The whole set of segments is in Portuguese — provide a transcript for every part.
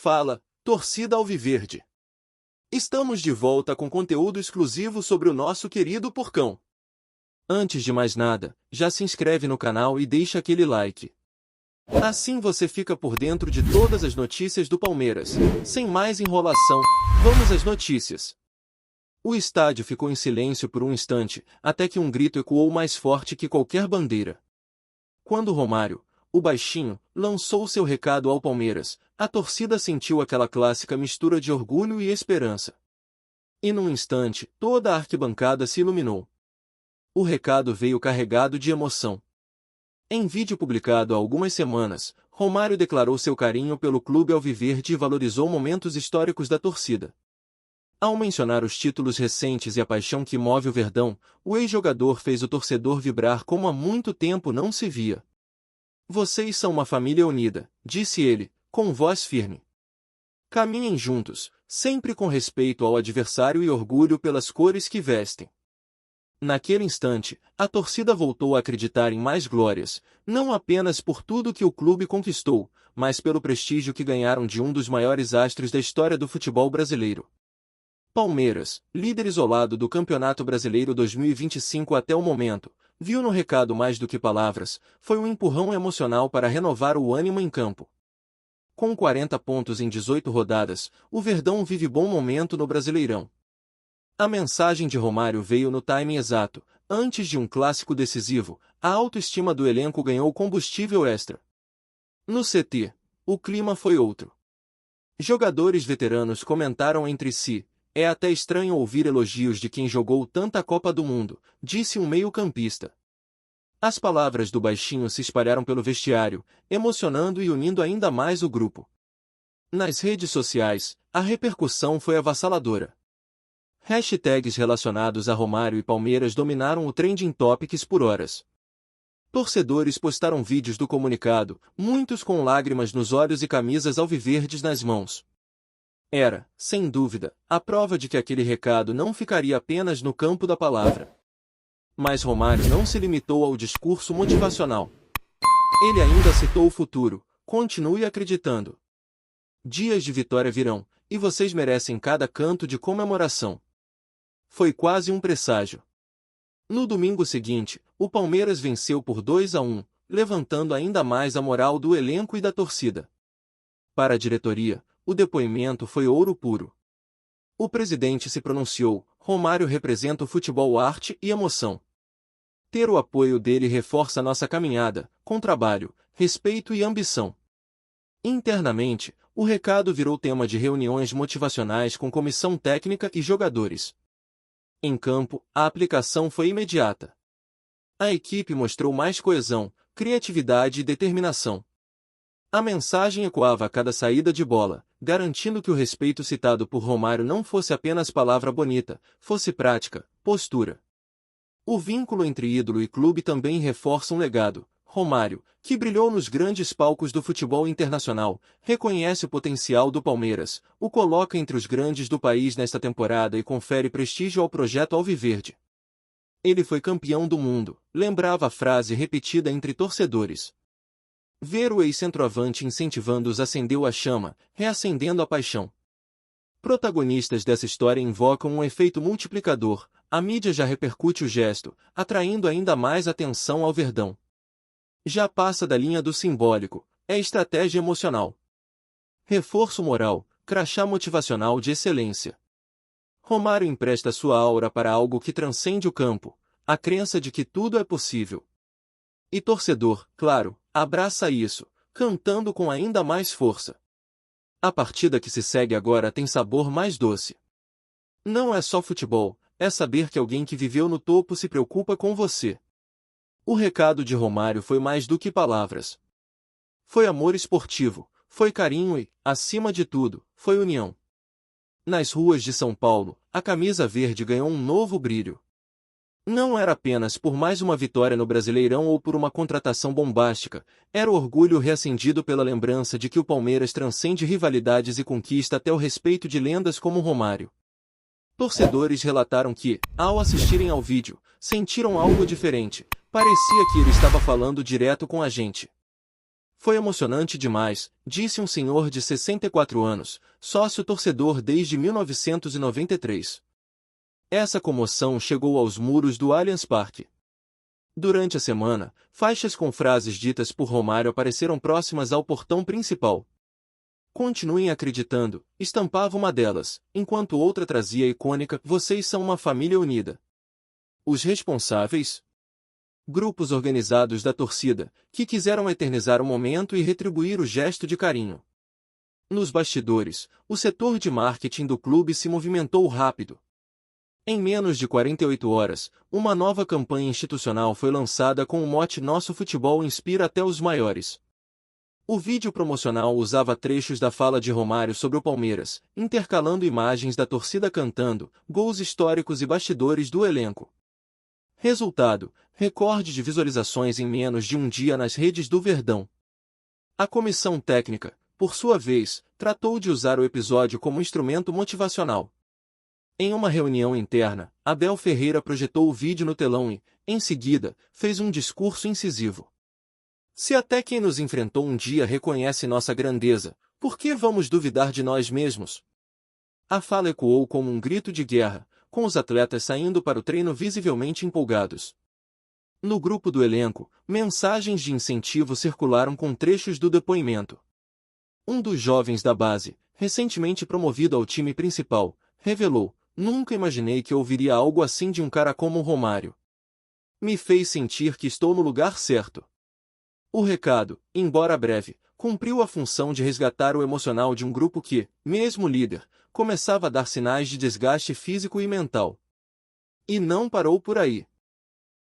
Fala, torcida alviverde! Estamos de volta com conteúdo exclusivo sobre o nosso querido Porcão. Antes de mais nada, já se inscreve no canal e deixa aquele like. Assim você fica por dentro de todas as notícias do Palmeiras. Sem mais enrolação, vamos às notícias. O estádio ficou em silêncio por um instante, até que um grito ecoou mais forte que qualquer bandeira. Quando Romário, o baixinho, lançou seu recado ao Palmeiras, a torcida sentiu aquela clássica mistura de orgulho e esperança. E num instante, toda a arquibancada se iluminou. O recado veio carregado de emoção. Em vídeo publicado há algumas semanas, Romário declarou seu carinho pelo clube alviverde e valorizou momentos históricos da torcida. Ao mencionar os títulos recentes e a paixão que move o Verdão, o ex-jogador fez o torcedor vibrar como há muito tempo não se via. "Vocês são uma família unida", disse ele, com voz firme. "Caminhem juntos, sempre com respeito ao adversário e orgulho pelas cores que vestem." Naquele instante, a torcida voltou a acreditar em mais glórias, não apenas por tudo que o clube conquistou, mas pelo prestígio que ganharam de um dos maiores astros da história do futebol brasileiro. Palmeiras, líder isolado do Campeonato Brasileiro 2025 até o momento, viu no recado mais do que palavras, foi um empurrão emocional para renovar o ânimo em campo. Com 40 pontos em 18 rodadas, o Verdão vive bom momento no Brasileirão. A mensagem de Romário veio no timing exato, antes de um clássico decisivo, a autoestima do elenco ganhou combustível extra. No CT, o clima foi outro. Jogadores veteranos comentaram entre si: "É até estranho ouvir elogios de quem jogou tanta Copa do Mundo", disse um meio-campista. As palavras do baixinho se espalharam pelo vestiário, emocionando e unindo ainda mais o grupo. Nas redes sociais, a repercussão foi avassaladora. Hashtags relacionados a Romário e Palmeiras dominaram o trending topics por horas. Torcedores postaram vídeos do comunicado, muitos com lágrimas nos olhos e camisas alviverdes nas mãos. Era, sem dúvida, a prova de que aquele recado não ficaria apenas no campo da palavra. Mas Romário não se limitou ao discurso motivacional. Ele ainda citou o futuro: "Continue acreditando. Dias de vitória virão, e vocês merecem cada canto de comemoração." Foi quase um presságio. No domingo seguinte, o Palmeiras venceu por 2-1, levantando ainda mais a moral do elenco e da torcida. Para a diretoria, o depoimento foi ouro puro. O presidente se pronunciou: "Romário representa o futebol, arte e emoção. Ter o apoio dele reforça nossa caminhada, com trabalho, respeito e ambição." Internamente, o recado virou tema de reuniões motivacionais com comissão técnica e jogadores. Em campo, a aplicação foi imediata. A equipe mostrou mais coesão, criatividade e determinação. A mensagem ecoava a cada saída de bola, garantindo que o respeito citado por Romário não fosse apenas palavra bonita, fosse prática, postura. O vínculo entre ídolo e clube também reforça um legado. Romário, que brilhou nos grandes palcos do futebol internacional, reconhece o potencial do Palmeiras, o coloca entre os grandes do país nesta temporada e confere prestígio ao projeto alviverde. "Ele foi campeão do mundo", lembrava a frase repetida entre torcedores. Ver o ex-centroavante incentivando-os acendeu a chama, reacendendo a paixão. Protagonistas dessa história invocam um efeito multiplicador. A mídia já repercute o gesto, atraindo ainda mais atenção ao Verdão. Já passa da linha do simbólico, é estratégia emocional. Reforço moral, crachá motivacional de excelência. Romário empresta sua aura para algo que transcende o campo, a crença de que tudo é possível. E torcedor, claro, abraça isso, cantando com ainda mais força. A partida que se segue agora tem sabor mais doce. Não é só futebol, é saber que alguém que viveu no topo se preocupa com você. O recado de Romário foi mais do que palavras. Foi amor esportivo, foi carinho e, acima de tudo, foi união. Nas ruas de São Paulo, a camisa verde ganhou um novo brilho. Não era apenas por mais uma vitória no Brasileirão ou por uma contratação bombástica, era o orgulho reacendido pela lembrança de que o Palmeiras transcende rivalidades e conquista até o respeito de lendas como Romário. Torcedores relataram que, ao assistirem ao vídeo, sentiram algo diferente. Parecia que ele estava falando direto com a gente. Foi emocionante demais, disse um senhor de 64 anos, sócio-torcedor desde 1993. Essa comoção chegou aos muros do Allianz Parque. Durante a semana, faixas com frases ditas por Romário apareceram próximas ao portão principal. Continuem acreditando, estampava uma delas, enquanto outra trazia a icônica "Vocês são uma família unida". Os responsáveis? Grupos organizados da torcida, que quiseram eternizar o momento e retribuir o gesto de carinho. Nos bastidores, o setor de marketing do clube se movimentou rápido. Em menos de 48 horas, uma nova campanha institucional foi lançada com o mote "Nosso futebol inspira até os maiores". O vídeo promocional usava trechos da fala de Romário sobre o Palmeiras, intercalando imagens da torcida cantando, gols históricos e bastidores do elenco. Resultado: recorde de visualizações em menos de um dia nas redes do Verdão. A comissão técnica, por sua vez, tratou de usar o episódio como instrumento motivacional. Em uma reunião interna, Abel Ferreira projetou o vídeo no telão e, em seguida, fez um discurso incisivo. Se até quem nos enfrentou um dia reconhece nossa grandeza, por que vamos duvidar de nós mesmos? A fala ecoou como um grito de guerra, com os atletas saindo para o treino visivelmente empolgados. No grupo do elenco, mensagens de incentivo circularam com trechos do depoimento. Um dos jovens da base, recentemente promovido ao time principal, revelou: "Nunca imaginei que ouviria algo assim de um cara como o Romário. Me fez sentir que estou no lugar certo". O recado, embora breve, cumpriu a função de resgatar o emocional de um grupo que, mesmo líder, começava a dar sinais de desgaste físico e mental. E não parou por aí.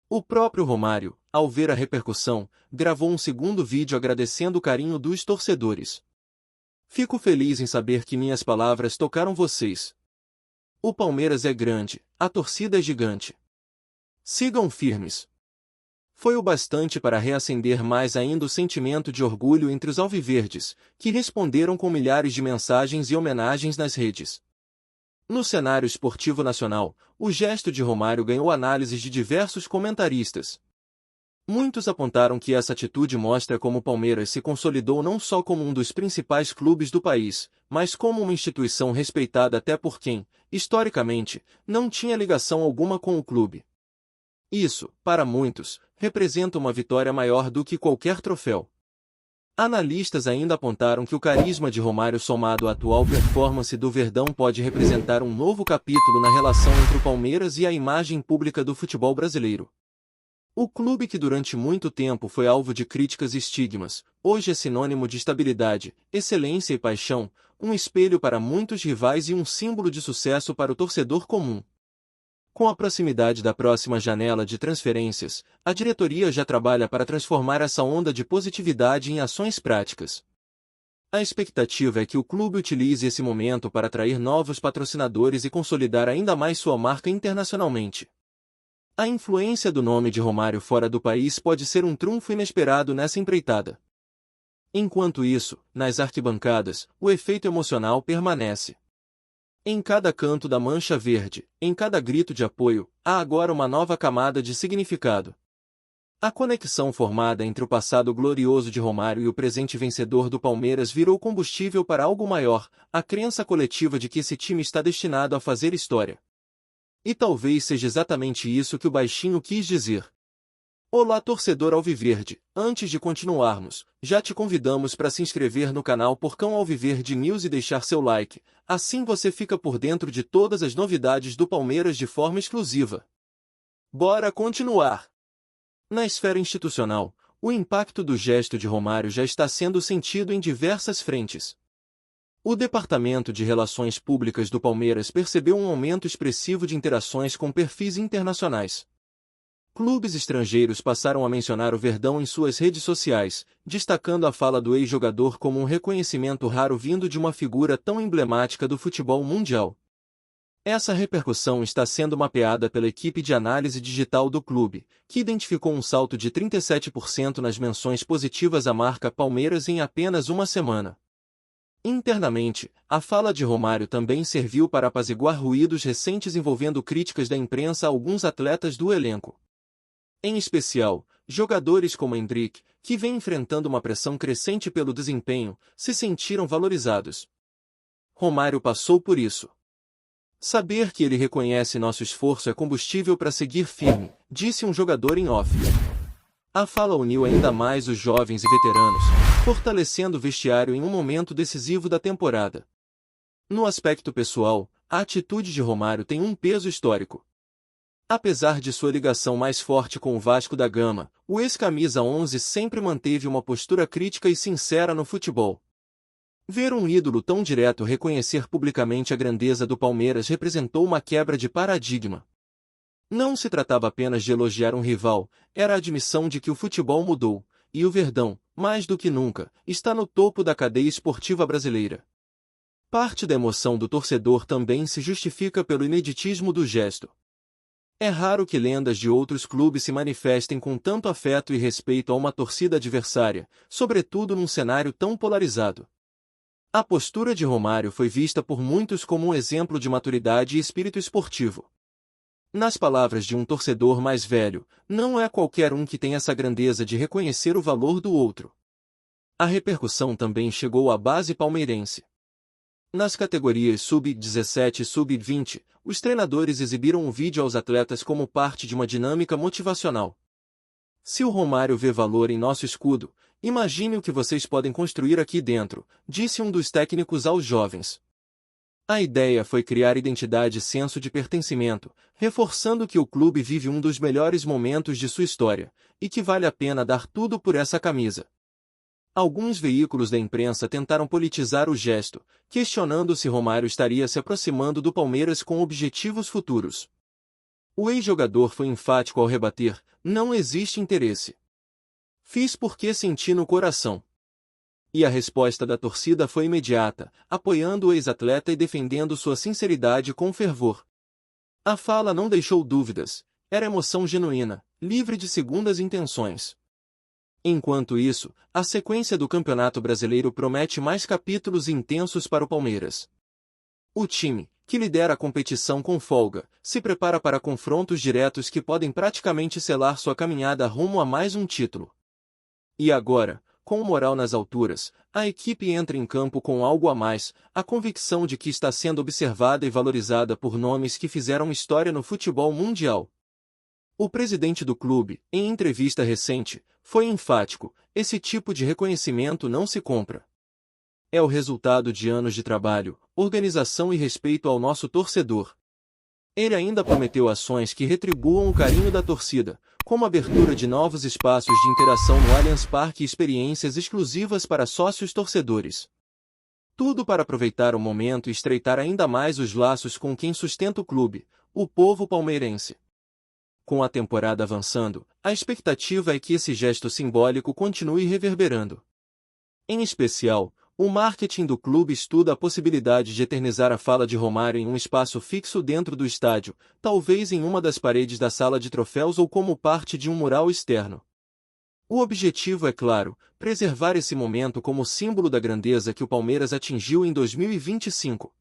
O próprio Romário, ao ver a repercussão, gravou um segundo vídeo agradecendo o carinho dos torcedores. "Fico feliz em saber que minhas palavras tocaram vocês. O Palmeiras é grande, a torcida é gigante. Sigam firmes". Foi o bastante para reacender mais ainda o sentimento de orgulho entre os alviverdes, que responderam com milhares de mensagens e homenagens nas redes. No cenário esportivo nacional, o gesto de Romário ganhou análises de diversos comentaristas. Muitos apontaram que essa atitude mostra como o Palmeiras se consolidou não só como um dos principais clubes do país, mas como uma instituição respeitada até por quem, historicamente, não tinha ligação alguma com o clube. Isso, para muitos, representa uma vitória maior do que qualquer troféu. Analistas ainda apontaram que o carisma de Romário somado à atual performance do Verdão pode representar um novo capítulo na relação entre o Palmeiras e a imagem pública do futebol brasileiro. O clube que durante muito tempo foi alvo de críticas e estigmas, hoje é sinônimo de estabilidade, excelência e paixão, um espelho para muitos rivais e um símbolo de sucesso para o torcedor comum. Com a proximidade da próxima janela de transferências, a diretoria já trabalha para transformar essa onda de positividade em ações práticas. A expectativa é que o clube utilize esse momento para atrair novos patrocinadores e consolidar ainda mais sua marca internacionalmente. A influência do nome de Romário fora do país pode ser um trunfo inesperado nessa empreitada. Enquanto isso, nas arquibancadas, o efeito emocional permanece. Em cada canto da mancha verde, em cada grito de apoio, há agora uma nova camada de significado. A conexão formada entre o passado glorioso de Romário e o presente vencedor do Palmeiras virou combustível para algo maior, a crença coletiva de que esse time está destinado a fazer história. E talvez seja exatamente isso que o baixinho quis dizer. Olá, torcedor alviverde, antes de continuarmos, já te convidamos para se inscrever no canal Porcão Alviverde News e deixar seu like, assim você fica por dentro de todas as novidades do Palmeiras de forma exclusiva. Bora continuar! Na esfera institucional, o impacto do gesto de Romário já está sendo sentido em diversas frentes. O Departamento de Relações Públicas do Palmeiras percebeu um aumento expressivo de interações com perfis internacionais. Clubes estrangeiros passaram a mencionar o Verdão em suas redes sociais, destacando a fala do ex-jogador como um reconhecimento raro vindo de uma figura tão emblemática do futebol mundial. Essa repercussão está sendo mapeada pela equipe de análise digital do clube, que identificou um salto de 37% nas menções positivas à marca Palmeiras em apenas uma semana. Internamente, a fala de Romário também serviu para apaziguar ruídos recentes envolvendo críticas da imprensa a alguns atletas do elenco. Em especial, jogadores como Endrick, que vem enfrentando uma pressão crescente pelo desempenho, se sentiram valorizados. Romário passou por isso. Saber que ele reconhece nosso esforço é combustível para seguir firme, disse um jogador em off. A fala uniu ainda mais os jovens e veteranos, fortalecendo o vestiário em um momento decisivo da temporada. No aspecto pessoal, a atitude de Romário tem um peso histórico. Apesar de sua ligação mais forte com o Vasco da Gama, o ex-camisa 11 sempre manteve uma postura crítica e sincera no futebol. Ver um ídolo tão direto reconhecer publicamente a grandeza do Palmeiras representou uma quebra de paradigma. Não se tratava apenas de elogiar um rival, era a admissão de que o futebol mudou, e o Verdão, mais do que nunca, está no topo da cadeia esportiva brasileira. Parte da emoção do torcedor também se justifica pelo ineditismo do gesto. É raro que lendas de outros clubes se manifestem com tanto afeto e respeito a uma torcida adversária, sobretudo num cenário tão polarizado. A postura de Romário foi vista por muitos como um exemplo de maturidade e espírito esportivo. Nas palavras de um torcedor mais velho, não é qualquer um que tem essa grandeza de reconhecer o valor do outro. A repercussão também chegou à base palmeirense. Nas categorias sub-17 e sub-20, os treinadores exibiram um vídeo aos atletas como parte de uma dinâmica motivacional. Se o Romário vê valor em nosso escudo, imagine o que vocês podem construir aqui dentro, disse um dos técnicos aos jovens. A ideia foi criar identidade e senso de pertencimento, reforçando que o clube vive um dos melhores momentos de sua história, e que vale a pena dar tudo por essa camisa. Alguns veículos da imprensa tentaram politizar o gesto, questionando se Romário estaria se aproximando do Palmeiras com objetivos futuros. O ex-jogador foi enfático ao rebater: não existe interesse. Fiz porque senti no coração. E a resposta da torcida foi imediata, apoiando o ex-atleta e defendendo sua sinceridade com fervor. A fala não deixou dúvidas, era emoção genuína, livre de segundas intenções. Enquanto isso, a sequência do Campeonato Brasileiro promete mais capítulos intensos para o Palmeiras. O time, que lidera a competição com folga, se prepara para confrontos diretos que podem praticamente selar sua caminhada rumo a mais um título. E agora, com o moral nas alturas, a equipe entra em campo com algo a mais, a convicção de que está sendo observada e valorizada por nomes que fizeram história no futebol mundial. O presidente do clube, em entrevista recente, foi enfático: esse tipo de reconhecimento não se compra. É o resultado de anos de trabalho, organização e respeito ao nosso torcedor. Ele ainda prometeu ações que retribuam o carinho da torcida, como a abertura de novos espaços de interação no Allianz Parque e experiências exclusivas para sócios torcedores. Tudo para aproveitar o momento e estreitar ainda mais os laços com quem sustenta o clube, o povo palmeirense. Com a temporada avançando, a expectativa é que esse gesto simbólico continue reverberando. Em especial, o marketing do clube estuda a possibilidade de eternizar a fala de Romário em um espaço fixo dentro do estádio, talvez em uma das paredes da sala de troféus ou como parte de um mural externo. O objetivo é claro: preservar esse momento como símbolo da grandeza que o Palmeiras atingiu em 2025.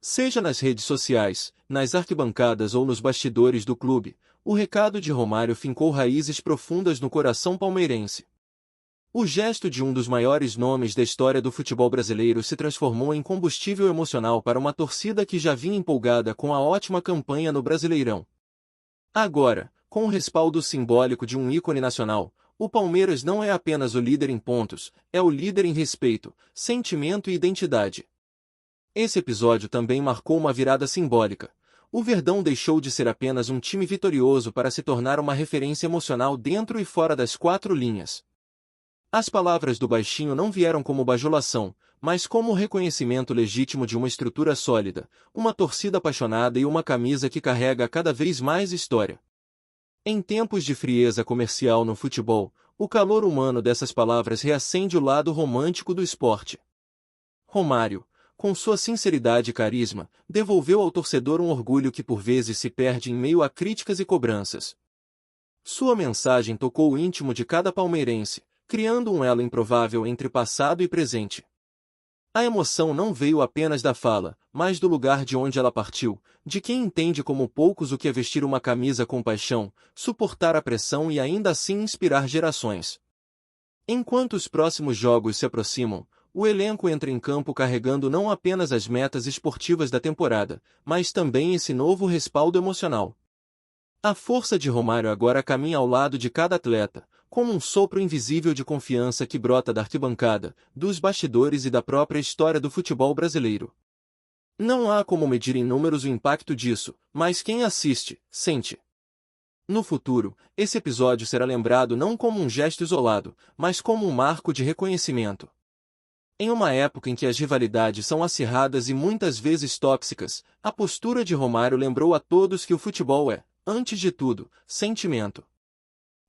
Seja nas redes sociais, nas arquibancadas ou nos bastidores do clube, o recado de Romário fincou raízes profundas no coração palmeirense. O gesto de um dos maiores nomes da história do futebol brasileiro se transformou em combustível emocional para uma torcida que já vinha empolgada com a ótima campanha no Brasileirão. Agora, com o respaldo simbólico de um ícone nacional, o Palmeiras não é apenas o líder em pontos, é o líder em respeito, sentimento e identidade. Esse episódio também marcou uma virada simbólica. O Verdão deixou de ser apenas um time vitorioso para se tornar uma referência emocional dentro e fora das quatro linhas. As palavras do baixinho não vieram como bajulação, mas como o reconhecimento legítimo de uma estrutura sólida, uma torcida apaixonada e uma camisa que carrega cada vez mais história. Em tempos de frieza comercial no futebol, o calor humano dessas palavras reacende o lado romântico do esporte. Romário, com sua sinceridade e carisma, devolveu ao torcedor um orgulho que por vezes se perde em meio a críticas e cobranças. Sua mensagem tocou o íntimo de cada palmeirense, criando um elo improvável entre passado e presente. A emoção não veio apenas da fala, mas do lugar de onde ela partiu, de quem entende como poucos o que é vestir uma camisa com paixão, suportar a pressão e ainda assim inspirar gerações. Enquanto os próximos jogos se aproximam, o elenco entra em campo carregando não apenas as metas esportivas da temporada, mas também esse novo respaldo emocional. A força de Romário agora caminha ao lado de cada atleta, como um sopro invisível de confiança que brota da arquibancada, dos bastidores e da própria história do futebol brasileiro. Não há como medir em números o impacto disso, mas quem assiste, sente. No futuro, esse episódio será lembrado não como um gesto isolado, mas como um marco de reconhecimento. Em uma época em que as rivalidades são acirradas e muitas vezes tóxicas, a postura de Romário lembrou a todos que o futebol é, antes de tudo, sentimento.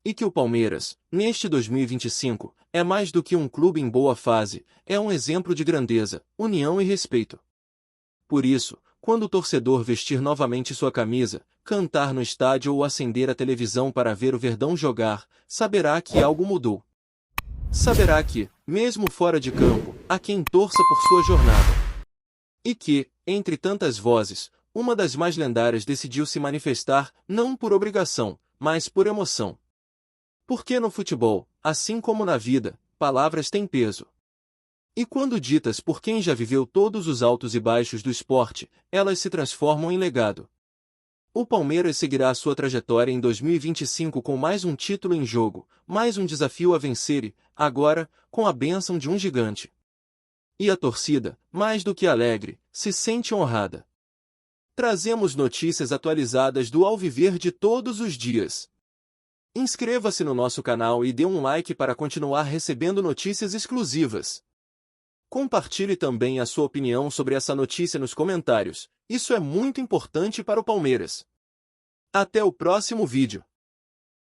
E que o Palmeiras, neste 2025, é mais do que um clube em boa fase, é um exemplo de grandeza, união e respeito. Por isso, quando o torcedor vestir novamente sua camisa, cantar no estádio ou acender a televisão para ver o Verdão jogar, saberá que algo mudou. Saberá que, mesmo fora de campo, há quem torça por sua jornada. E que, entre tantas vozes, uma das mais lendárias decidiu se manifestar, não por obrigação, mas por emoção. Porque no futebol, assim como na vida, palavras têm peso. E quando ditas por quem já viveu todos os altos e baixos do esporte, elas se transformam em legado. O Palmeiras seguirá sua trajetória em 2025 com mais um título em jogo, mais um desafio a vencer e, agora, com a bênção de um gigante. E a torcida, mais do que alegre, se sente honrada. Trazemos notícias atualizadas do Alviverde todos os dias. Inscreva-se no nosso canal e dê um like para continuar recebendo notícias exclusivas. Compartilhe também a sua opinião sobre essa notícia nos comentários, isso é muito importante para o Palmeiras. Até o próximo vídeo.